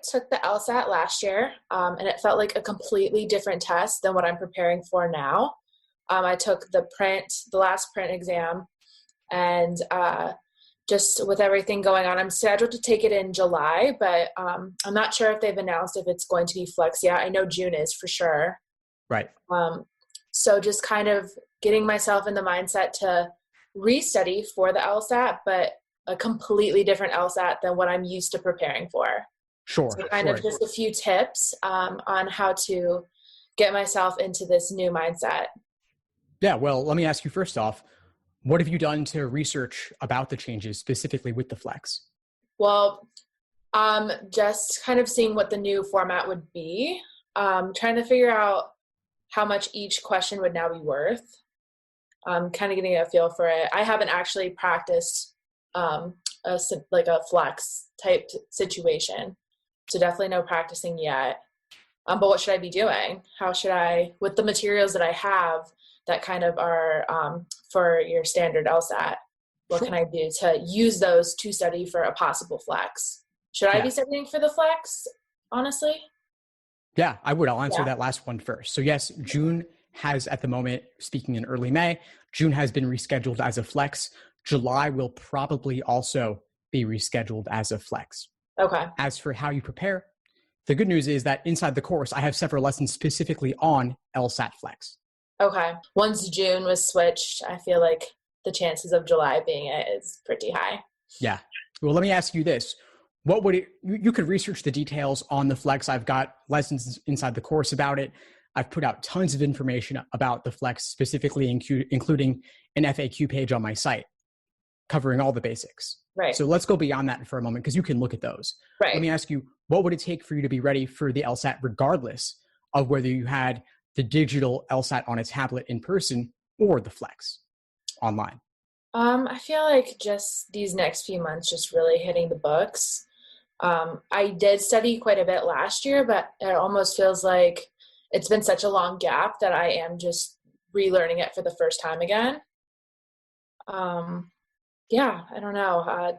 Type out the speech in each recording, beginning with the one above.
took the LSAT last year, and it felt like a completely different test than what I'm preparing for now. I took the last print exam, and just with everything going on, I'm scheduled to take it in July, but I'm not sure if they've announced if it's going to be Flex yet. I know June is for sure. Right. So just kind of getting myself in the mindset to restudy for the LSAT, but a completely different LSAT than what I'm used to preparing for. Sure. So kind of just a few tips on how to get myself into this new mindset. Yeah. Well, let me ask you first off, what have you done to research about the changes specifically with the Flex? Well, just kind of seeing what the new format would be, trying to figure out how much each question would now be worth, kind of getting a feel for it. I haven't actually practiced a Flex type situation, so definitely no practicing yet. But what should I be doing? How should I, with the materials that I have that kind of are for your standard LSAT, what can I do to use those to study for a possible Flex? Should I be studying for the Flex, honestly? Yeah, I would. I'll answer that last one first. So yes, June has at the moment, speaking in early May, June has been rescheduled as a Flex. July will probably also be rescheduled as a Flex. Okay. As for how you prepare, the good news is that inside the course, I have several lessons specifically on LSAT-Flex. Okay. Once June was switched, I feel like the chances of July being it is pretty high. Yeah. Well, let me ask you this. What would you could research the details on the Flex. I've got lessons inside the course about it. I've put out tons of information about the Flex, specifically including an FAQ page on my site covering all the basics. Right. So let's go beyond that for a moment because you can look at those. Right. Let me ask you, what would it take for you to be ready for the LSAT regardless of whether you had the digital LSAT on a tablet in person or the Flex online? I feel like just these next few months, just really hitting the books. I did study quite a bit last year, but it almost feels like it's been such a long gap that I am just relearning it for the first time again. Yeah, I don't know.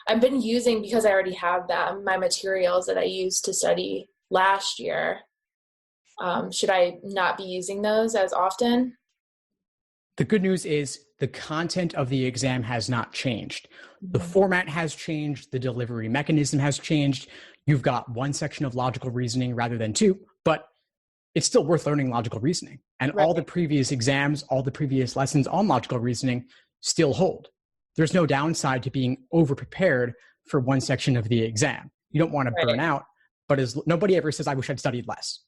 I've been using, because I already have my materials that I used to study last year. Should I not be using those as often? The good news is the content of the exam has not changed. The format has changed. The delivery mechanism has changed. You've got one section of logical reasoning rather than two, but it's still worth learning logical reasoning. And all the previous exams, all the previous lessons on logical reasoning still hold. There's no downside to being over-prepared for one section of the exam. You don't want to burn out, but nobody ever says, I wish I'd studied less.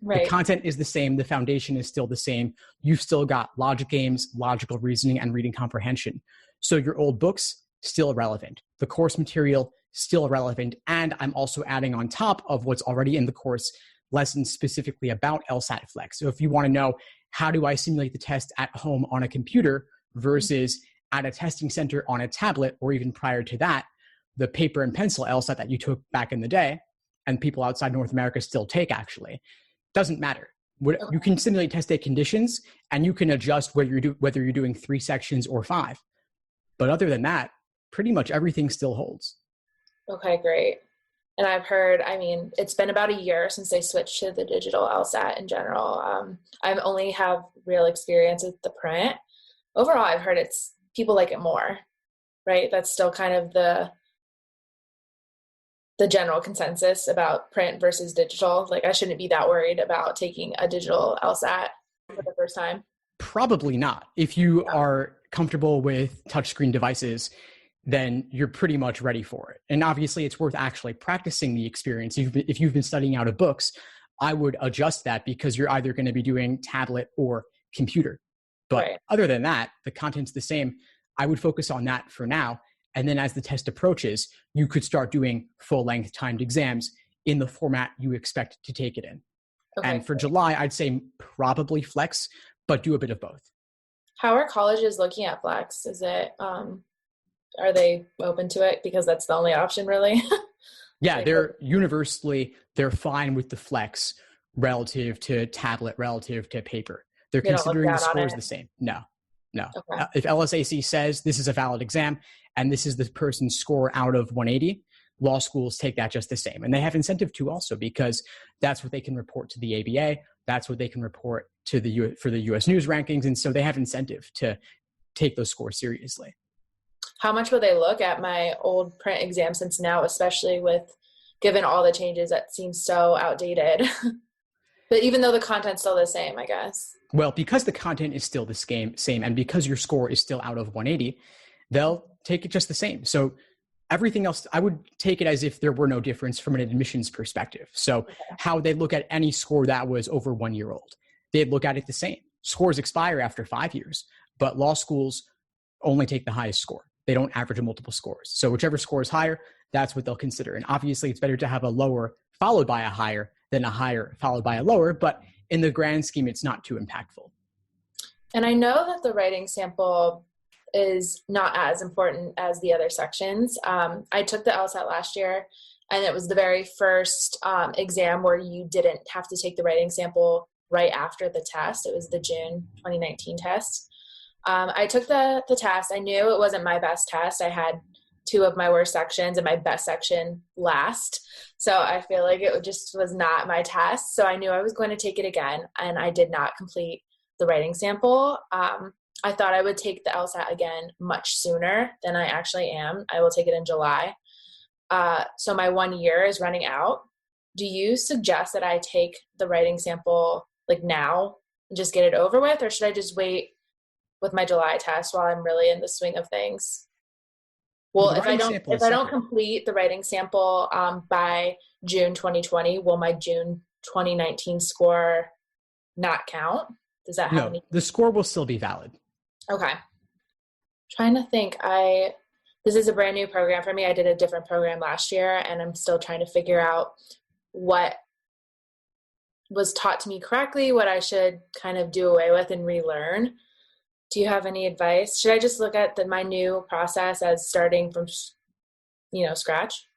The content is the same. The foundation is still the same. You've still got logic games, logical reasoning, and reading comprehension. So your old books, still relevant. The course material, still relevant. And I'm also adding on top of what's already in the course, lessons specifically about LSAT-Flex. So if you want to know, how do I simulate the test at home on a computer versus at a testing center on a tablet, or even prior to that, the paper and pencil LSAT that you took back in the day, and people outside North America still take actually, doesn't matter. You can simulate test day conditions, and you can adjust whether you're doing 3 sections or 5. But other than that, pretty much everything still holds. Okay, great. And I've heard, it's been about a year since they switched to the digital LSAT in general. I only have real experience with the print. Overall, I've heard people like it more, right? That's still kind of the general consensus about print versus digital. Like, I shouldn't be that worried about taking a digital LSAT for the first time. Probably not. If you are comfortable with touchscreen devices, then you're pretty much ready for it. And obviously, it's worth actually practicing the experience. If you've been studying out of books, I would adjust that because you're either going to be doing tablet or computer. But other than that, the content's the same. I would focus on that for now. And then as the test approaches, you could start doing full-length timed exams in the format you expect to take it in. And for July, I'd say probably Flex, but do a bit of both. How are colleges looking at Flex? Is it, are they open to it? Because that's the only option, really. Yeah, they're fine with the Flex relative to tablet, relative to paper. They're considering the scores the same. No. If LSAC says this is a valid exam and this is the person's score out of 180, law schools take that just the same. And they have incentive to also, because that's what they can report to the ABA. That's what they can report to for the US News rankings. And so they have incentive to take those scores seriously. How much will they look at my old print exam since now, especially given all the changes, that seems so outdated? But even though the content's still the same, I guess. Well, because the content is still the same, and because your score is still out of 180, they'll take it just the same. So everything else, I would take it as if there were no difference from an admissions perspective. So how they look at any score that was over 1 year old, they'd look at it the same. Scores expire after 5 years, but law schools only take the highest score. They don't average multiple scores. So whichever score is higher, that's what they'll consider. And obviously it's better to have a lower followed by a higher than a higher followed by a lower, but in the grand scheme, it's not too impactful. And I know that the writing sample is not as important as the other sections. I took the LSAT last year, and it was the very first exam where you didn't have to take the writing sample right after the test. It was the June 2019 test. I took the test. I knew it wasn't my best test. I had 2 of my worst sections and my best section last. So I feel like it just was not my test. So I knew I was going to take it again, and I did not complete the writing sample. I thought I would take the LSAT again much sooner than I actually am. I will take it in July. So my 1 year is running out. Do you suggest that I take the writing sample like now and just get it over with, or should I just wait with my July test while I'm really in the swing of things? Well, if I don't complete the writing sample by June 2020, will my June 2019 score not count? Does that have any? The score will still be valid. Okay. Trying to think. This is a brand new program for me. I did a different program last year, and I'm still trying to figure out what was taught to me correctly, what I should kind of do away with and relearn. Do you have any advice? Should I just look at my new process as starting from, scratch?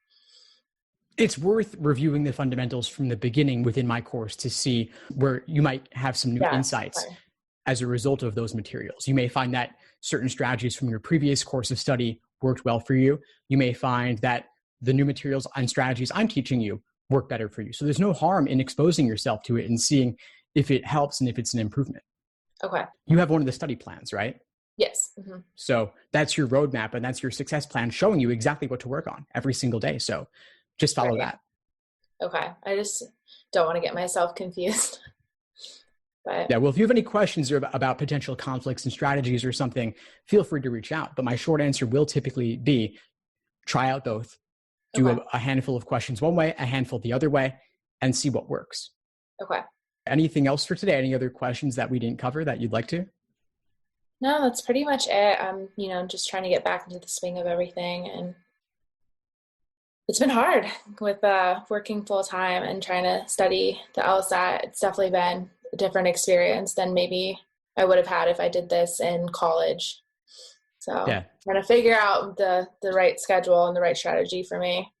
It's worth reviewing the fundamentals from the beginning within my course to see where you might have some new insights as a result of those materials. You may find that certain strategies from your previous course of study worked well for you. You may find that the new materials and strategies I'm teaching you work better for you. So there's no harm in exposing yourself to it and seeing if it helps and if it's an improvement. Okay. You have one of the study plans, right? Yes. Mm-hmm. So that's your roadmap, and that's your success plan showing you exactly what to work on every single day. So just follow that. Okay. I just don't want to get myself confused. But yeah, well, if you have any questions about potential conflicts and strategies or something, feel free to reach out. But my short answer will typically be try out both. Do a handful of questions one way, a handful the other way, and see what works. Okay. Anything else for today? Any other questions that we didn't cover that you'd like to? No, that's pretty much it. I'm, just trying to get back into the swing of everything, and it's been hard with working full time and trying to study the LSAT. It's definitely been a different experience than maybe I would have had if I did this in college. So trying to figure out the right schedule and the right strategy for me.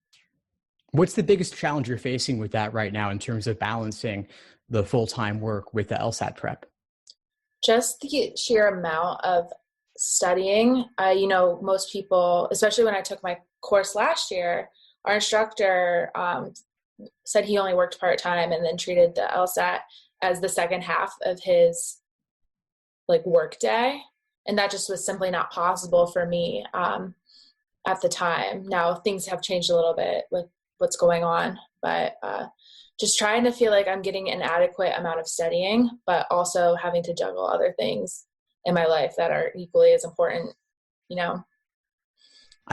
What's the biggest challenge you're facing with that right now in terms of balancing the full-time work with the LSAT prep? Just the sheer amount of studying. Most people, especially when I took my course last year, our instructor said he only worked part-time and then treated the LSAT as the second half of his work day. And that just was simply not possible for me at the time. Now things have changed a little bit with what's going on, but just trying to feel like I'm getting an adequate amount of studying, but also having to juggle other things in my life that are equally as important,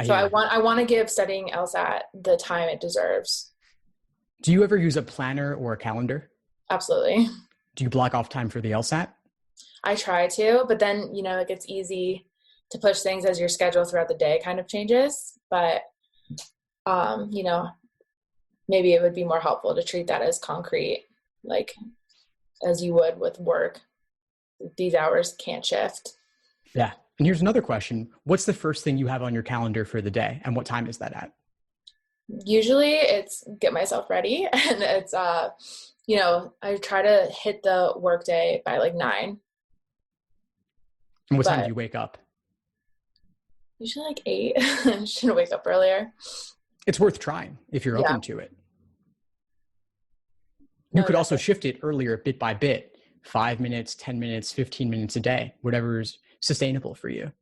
So I want to give studying LSAT the time it deserves. Do you ever use a planner or a calendar? Absolutely. Do you block off time for the LSAT? I try to, but then, it gets easy to push things as your schedule throughout the day kind of changes. But, maybe it would be more helpful to treat that as concrete, as you would with work. These hours can't shift. Yeah. And here's another question. What's the first thing you have on your calendar for the day, and what time is that at? Usually it's get myself ready, and it's, I try to hit the work day by 9. And what time do you wake up? Usually 8. I shouldn't wake up earlier. it's worth trying if you're open to it. You could also shift it earlier bit by bit, 5 minutes, 10 minutes, 15 minutes a day, whatever is sustainable for you.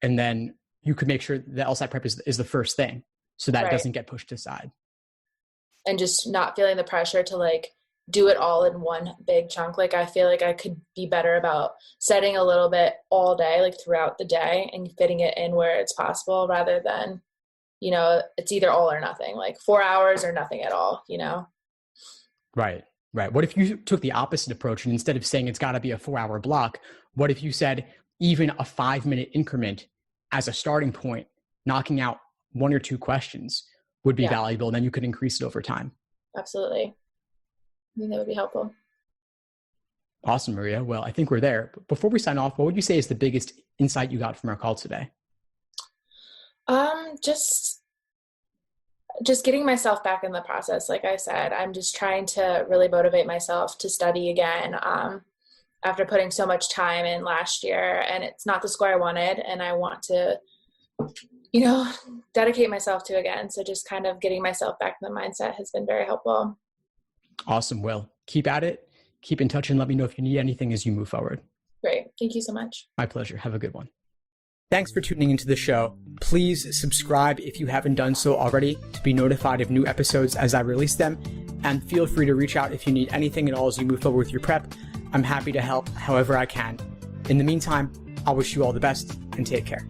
And then you could make sure the LSAT prep is the first thing so that it doesn't get pushed aside. And just not feeling the pressure to like do it all in one big chunk. Like I feel like I could be better about setting a little bit all day, like throughout the day, and fitting it in where it's possible rather than, you know, it's either all or nothing, like 4 hours or nothing at all, you know? Right. What if you took the opposite approach and instead of saying it's got to be a 4-hour block, what if you said even a 5-minute increment as a starting point, knocking out 1 or 2 questions would be valuable, and then you could increase it over time? Absolutely. I think that would be helpful. Awesome, Maria. Well, I think we're there. But before we sign off, what would you say is the biggest insight you got from our call today? Just getting myself back in the process. Like I said, I'm just trying to really motivate myself to study again after putting so much time in last year, and it's not the score I wanted, and I want to, you know, dedicate myself to again. So just kind of getting myself back in the mindset has been very helpful. Awesome. Well, keep at it. Keep in touch and let me know if you need anything as you move forward. Great. Thank you so much. My pleasure. Have a good one. Thanks for tuning into the show. Please subscribe if you haven't done so already to be notified of new episodes as I release them. And feel free to reach out if you need anything at all as you move forward with your prep. I'm happy to help however I can. In the meantime, I'll wish you all the best and take care.